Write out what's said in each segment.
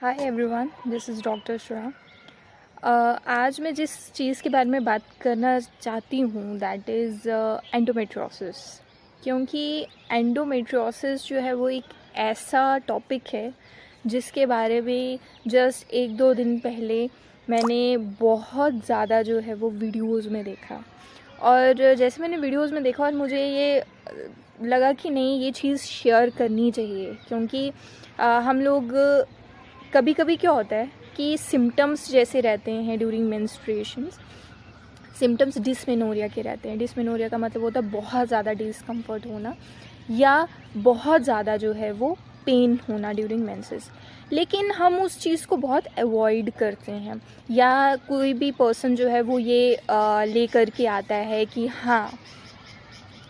Hi everyone, this is doctor Shreya. आज मैं जिस चीज़ के बारे में बात करना चाहती हूँ दैट इज़ एंडोमेट्रियोसिस। क्योंकि एंडोमेट्रियोसिस जो है वो एक ऐसा टॉपिक है जिसके बारे में जस्ट एक दो दिन पहले मैंने बहुत ज़्यादा जो है वो वीडियोज़ में देखा। और जैसे मैंने वीडियोज़ में देखा और मुझे ये लगा कि नहीं, ये चीज़ शेयर करनी चाहिए। क्योंकि हम लोग कभी कभी क्या होता है कि सिम्टम्स जैसे रहते हैं ड्यूरिंग मेंस्ट्रुएशंस, सिम्टम्स डिस्मेनोरिया के रहते हैं। डिस्मेनोरिया का मतलब होता है बहुत ज़्यादा डिस्कम्फर्ट होना या बहुत ज़्यादा जो है वो पेन होना ड्यूरिंग मेंसेस। लेकिन हम उस चीज़ को बहुत अवॉइड करते हैं, या कोई भी पर्सन जो है वो ये ले करके आता है कि हाँ,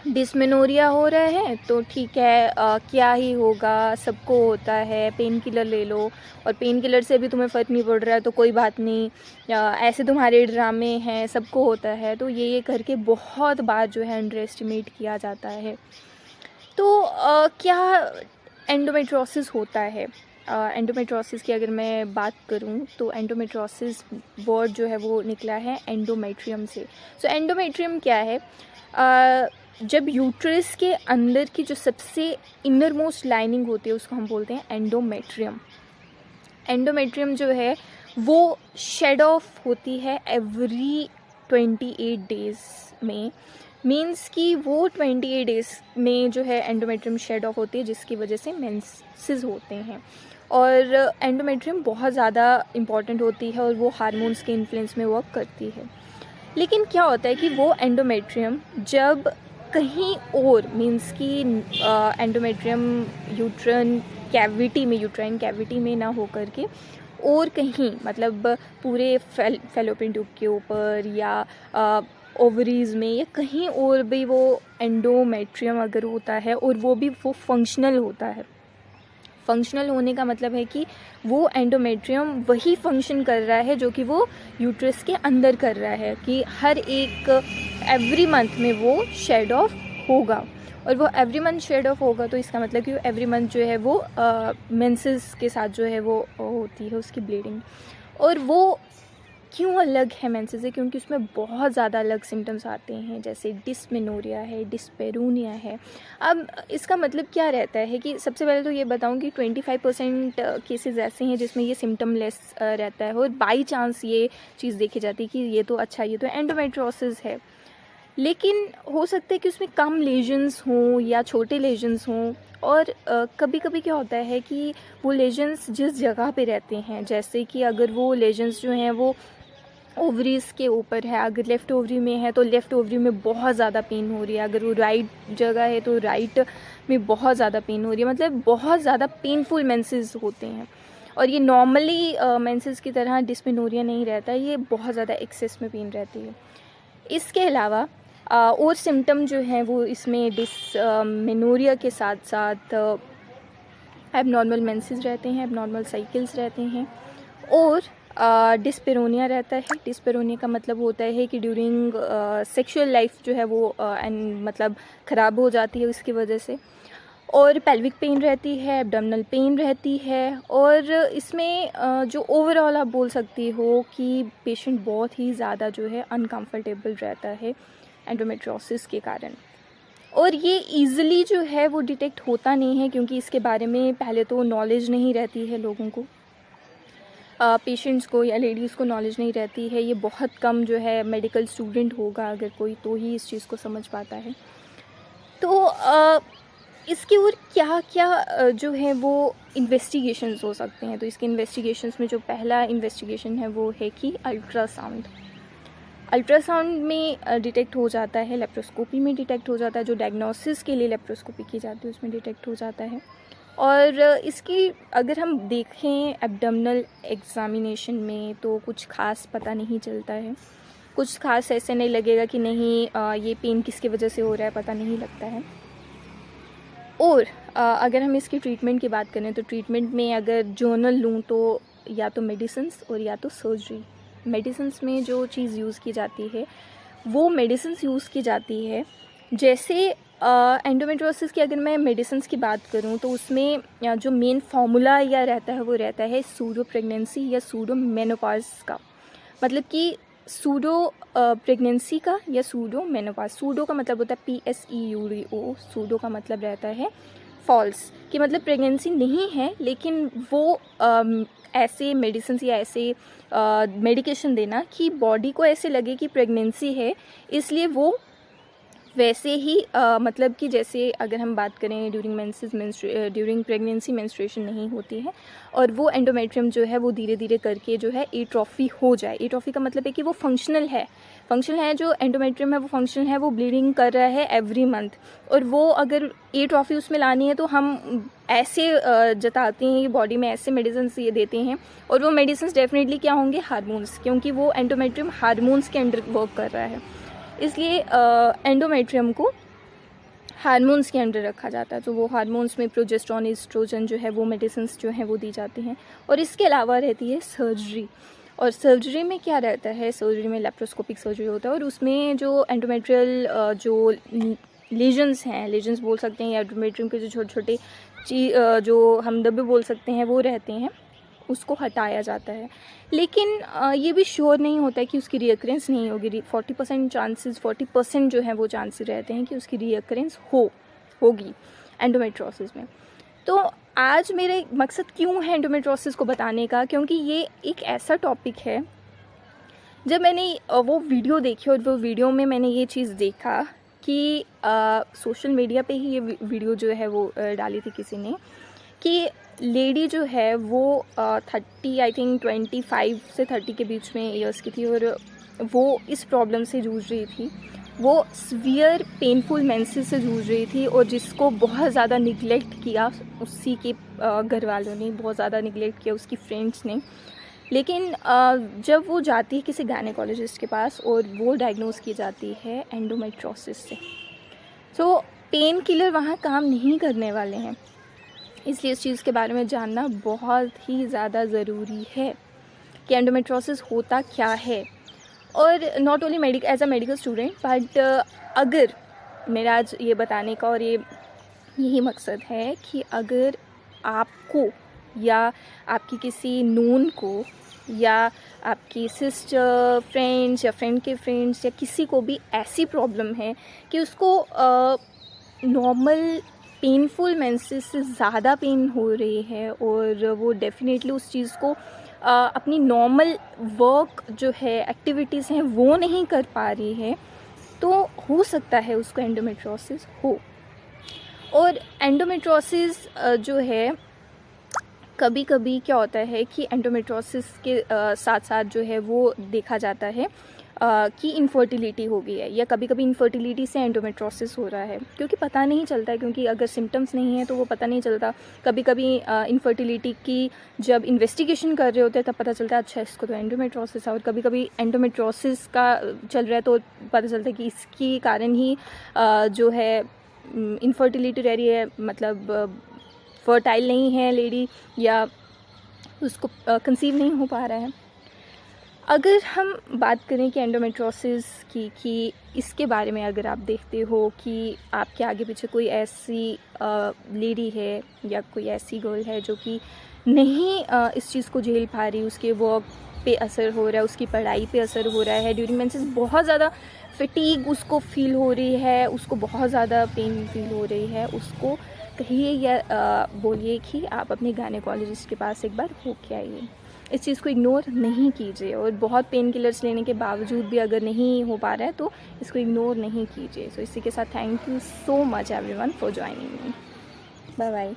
डिस्मेनोरिया हो रहा है तो ठीक है, क्या ही होगा, सबको होता है, पेन किलर ले लो, और पेन किलर से भी तुम्हें फ़र्क नहीं पड़ रहा है तो कोई बात नहीं, ऐसे तुम्हारे ड्रामे हैं, सबको होता है। तो ये करके बहुत बार जो है अंडर एस्टिमेट किया जाता है। तो क्या एंडोमेट्रोसिस होता है? एंडोमेट्रोसिस की अगर मैं बात करूं तो एंडोमेट्रोसिस वर्ड जो है वो निकला है एंडोमेट्रियम से। सो एंडोमेट्रियम क्या है? जब यूट्रस के अंदर की जो सबसे इनर मोस्ट लाइनिंग होती है उसको हम बोलते हैं एंडोमेट्रियम। एंडोमेट्रियम जो है वो शेड ऑफ होती है एवरी 28 डेज़ में। मीन्स कि वो 28 डेज़ में जो है एंडोमेट्रियम शेड ऑफ होती है, जिसकी वजह से मेंसेस होते हैं। और एंडोमेट्रियम बहुत ज़्यादा इम्पॉर्टेंट होती है और वो हार्मोन्स के इन्फ्लुएंस में वर्क करती है। लेकिन क्या होता है कि वो एंडोमेट्रियम जब कहीं और, मीन्स कि एंडोमेट्रियम यूट्राइन कैविटी में ना हो करके और कहीं, मतलब पूरे फैलोपियन ट्यूब के ऊपर या ओवरीज में या कहीं और भी वो एंडोमेट्रियम अगर होता है और वो भी वो फंक्शनल होता है। फंक्शनल होने का मतलब है कि वो एंडोमेट्रियम वही फंक्शन कर रहा है जो कि वो यूट्रस के अंदर कर रहा है, कि हर एक एवरी मंथ में वो शेड ऑफ होगा। और वो एवरी मंथ शेड ऑफ होगा तो इसका मतलब कि एवरी मंथ जो है वो मेंसेस के साथ जो है वो होती है उसकी ब्लीडिंग। और वो क्यों अलग है मेंसेस से? क्योंकि उसमें बहुत ज़्यादा अलग सिम्टम्स आते हैं, जैसे डिस्मेनोरिया है, डिस्पेरूनिया है। अब इसका मतलब क्या रहता है कि सबसे पहले तो ये बताऊं कि 25% केसेस ऐसे हैं जिसमें ये सिम्टम लेस रहता है, और बाई चांस ये चीज़ देखी जाती है कि ये तो अच्छा, ये तो एंडोमेट्रोसिस है। लेकिन हो सकता है कि उसमें कम लेजन्स हों या छोटे लेजन्स हों। और कभी कभी क्या होता है कि वो लेजन्स जिस जगह पे रहते हैं, जैसे कि अगर वो लेजन्स जो हैं वो ओवरीज के ऊपर है, अगर लेफ़्ट ओवरी में है तो लेफ़्ट ओवरी में बहुत ज़्यादा पेन हो रही है, अगर वो राइट जगह है तो राइट में बहुत ज़्यादा पेन हो रही है, मतलब बहुत ज़्यादा पेनफुल मेंसेस होते हैं। और ये नॉर्मली मेंसेस की तरह डिस्मेनोरिया नहीं रहता, ये बहुत ज़्यादा एक्सेस में पेन रहती है। इसके अलावा और सिम्टम जो हैं वो इसमें डिस्मेनोरिया के साथ साथ एबनॉर्मल मेंसेस रहते हैं, एबनॉर्मल साइकिल्स रहते हैं, और डिस्पेरोनिया रहता है। डिस्पेरोनिया का मतलब होता है कि ड्यूरिंग सेक्सुअल लाइफ जो है वो मतलब ख़राब हो जाती है उसकी वजह से। और पेल्विक पेन रहती है, एब्डोमिनल पेन रहती है। और इसमें जो ओवरऑल आप बोल सकती हो कि पेशेंट बहुत ही ज़्यादा जो है अनकंफर्टेबल रहता है एंडोमेट्रोसिस के कारण। और ये ईज़िली जो है वो डिटेक्ट होता नहीं है, क्योंकि इसके बारे में पहले तो नॉलेज नहीं रहती है लोगों को, पेशेंट्स को या लेडीज़ को नॉलेज नहीं रहती है। ये बहुत कम जो है मेडिकल स्टूडेंट होगा अगर कोई, तो ही इस चीज़ को समझ पाता है। तो इसके और क्या क्या जो है वो इन्वेस्टिगेशंस हो सकते हैं। तो इसके इन्वेस्टिगेशंस में जो पहला इन्वेस्टिगेशन है वो है कि अल्ट्रासाउंड। अल्ट्रासाउंड में डिटेक्ट हो जाता है, लेप्रोस्कोपी में डिटेक्ट हो जाता है, जो डायग्नोसिस के लिए लेप्रोस्कोपी की जाती है उसमें डिटेक्ट हो जाता है। और इसकी अगर हम देखें एब्डोमिनल एग्जामिनेशन में तो कुछ खास पता नहीं चलता है, कुछ खास ऐसे नहीं लगेगा कि नहीं ये पेन किसकी वजह से हो रहा है, पता नहीं लगता है। और अगर हम इसकी ट्रीटमेंट की बात करें तो ट्रीटमेंट में अगर जर्नल लूँ तो या तो मेडिसिन्स और या तो सर्जरी। मेडिसिन्स में जो चीज़ यूज़ की जाती है वो मेडिसिन्स यूज़ की जाती है जैसे एंडोमेट्रियोसिस की अगर मैं मेडिसिन्स की बात करूं तो उसमें जो मेन फार्मूला या रहता है वो रहता है सूडो प्रेगनेंसी या सूडो मेनोपॉज का। मतलब कि सूडो प्रेगनेंसी का या सूडो मेनोपॉज। सूडो का मतलब होता है PSEUDO, सूडो का मतलब रहता है फॉल्स, कि मतलब प्रेगनेंसी नहीं है लेकिन वो ऐसे मेडिसिन या ऐसे मेडिकेशन देना कि बॉडी को ऐसे लगे कि प्रेगनेंसी है, इसलिए वो वैसे ही मतलब कि जैसे अगर हम बात करें ड्यूरिंग प्रेगनेंसी मेंस्ट्रुएशन नहीं होती है और वो एंडोमेट्रियम जो है वो धीरे धीरे करके जो है एट्रोफी हो जाए। एट्रोफी का मतलब है कि वो फंक्शनल है जो एंडोमेट्रियम है वो फंक्शनल है, वो ब्लीडिंग कर रहा है एवरी मंथ, और वो अगर एट्रोफी उसमें लानी है तो हम ऐसे जताते हैं बॉडी में, ऐसे मेडिसिन ये देते हैं, और वो मेडिसिन डेफिनेटली क्या होंगे, हार्मोन्स, क्योंकि वो एंडोमेट्रियम हार्मोन्स के अंडर वर्क कर रहा है, इसलिए एंडोमेट्रियम को हार्मोन्स के अंडर रखा जाता है। तो वो हार्मोन्स में प्रोजेस्टेरोन, एस्ट्रोजन जो है वो मेडिसिन जो है वो दी जाती हैं। और इसके अलावा रहती है सर्जरी, और सर्जरी में क्या रहता है, सर्जरी में लेप्रोस्कोपिक सर्जरी होता है, और उसमें जो एंडोमेट्रियल जो लेजन्स हैं, लेजन्स बोल सकते हैं, या एंडोमेट्रियम के जो छोटे छोटे जो हम धब्बे बोल सकते हैं वो रहते हैं, उसको हटाया जाता है। लेकिन ये भी श्योर नहीं होता है कि उसकी रीअकरेंस नहीं होगी। 40% जो है वो चांसेस रहते हैं कि उसकी रीअकरेंस होगी एंडोमेट्रियोसिस में। तो आज मेरा मकसद क्यों है एंडोमेट्रियोसिस को बताने का, क्योंकि ये एक ऐसा टॉपिक है, जब मैंने वो वीडियो देखी और वो वीडियो में मैंने ये चीज़ देखा कि सोशल मीडिया पे ही ये वीडियो जो है वो डाली थी किसी ने, कि लेडी जो है वो 30 आई थिंक 25 से 30 के बीच में ईयर्स की थी, और वो इस प्रॉब्लम से जूझ रही थी। वो सीवियर पेनफुल मेंसेस से जूझ रही थी, और जिसको बहुत ज़्यादा निगलेक्ट किया उसी के घर वालों ने, बहुत ज़्यादा निगलेक्ट किया उसकी फ्रेंड्स ने। लेकिन जब वो जाती है किसी गायनेकोलॉजिस्ट के पास और वो डायग्नोज की जाती है एंडोमेट्रियोसिस से, तो पेन किलर वहाँ काम नहीं करने वाले हैं। इसलिए इस चीज़ के बारे में जानना बहुत ही ज़्यादा ज़रूरी है कि एंडोमेट्रियोसिस होता क्या है। और not only as a medical student, but अगर मेरा आज ये बताने का और यही मकसद है कि अगर आपको या आपकी किसी नोन को या आपकी सिस्टर, फ्रेंड्स या फ्रेंड के फ्रेंड्स या किसी को भी ऐसी प्रॉब्लम है कि उसको नॉर्मल पेनफुल मेंसेस से ज़्यादा पेन हो रही है, और वो डेफिनेटली उस चीज़ को अपनी नॉर्मल वर्क जो है, एक्टिविटीज़ हैं, वो नहीं कर पा रही है, तो हो सकता है उसको एंडोमेट्रियोसिस हो। और एंडोमेट्रियोसिस जो है, कभी कभी क्या होता है कि एंडोमेट्रियोसिस के साथ साथ जो है वो देखा जाता है कि इनफर्टिलिटी हो गई है, या कभी कभी इनफर्टिलिटी से एंडोमेट्रियोसिस हो रहा है, क्योंकि पता नहीं चलता है, क्योंकि अगर सिम्टम्स नहीं है तो वो पता नहीं चलता। कभी कभी इनफर्टिलिटी की जब इन्वेस्टिगेशन कर रहे होते हैं तब पता चलता है अच्छा इसको तो एंडोमेट्रियोसिस है, और कभी कभी एंडोमेट्रियोसिस का चल रहा है तो पता चलता है कि इसके कारण ही जो है इनफर्टिलिटी रह रही है, मतलब फर्टाइल नहीं है लेडी, या उसको कंसीव नहीं हो पा रहा है। अगर हम बात करें कि एंडोमेट्रियोसिस की, कि इसके बारे में अगर आप देखते हो कि आपके आगे पीछे कोई ऐसी लेडी है या कोई ऐसी गर्ल है जो कि नहीं इस चीज़ को झेल पा रही, उसके वर्क पे असर हो रहा है, उसकी पढ़ाई पे असर हो रहा है, ड्यूरिंग मेंसेस बहुत ज़्यादा फटीग उसको फील हो रही है, उसको बहुत ज़्यादा पेन फील हो रही है, उसको कहिए या बोलिए कि आप अपने गायनेकोलॉजिस्ट के पास एक बार होके आइए। इस चीज़ को इग्नोर नहीं कीजिए, और बहुत पेन किलर्स लेने के बावजूद भी अगर नहीं हो पा रहा है तो इसको इग्नोर नहीं कीजिए। सो इसी के साथ thank you so much everyone for joining me. Bye bye.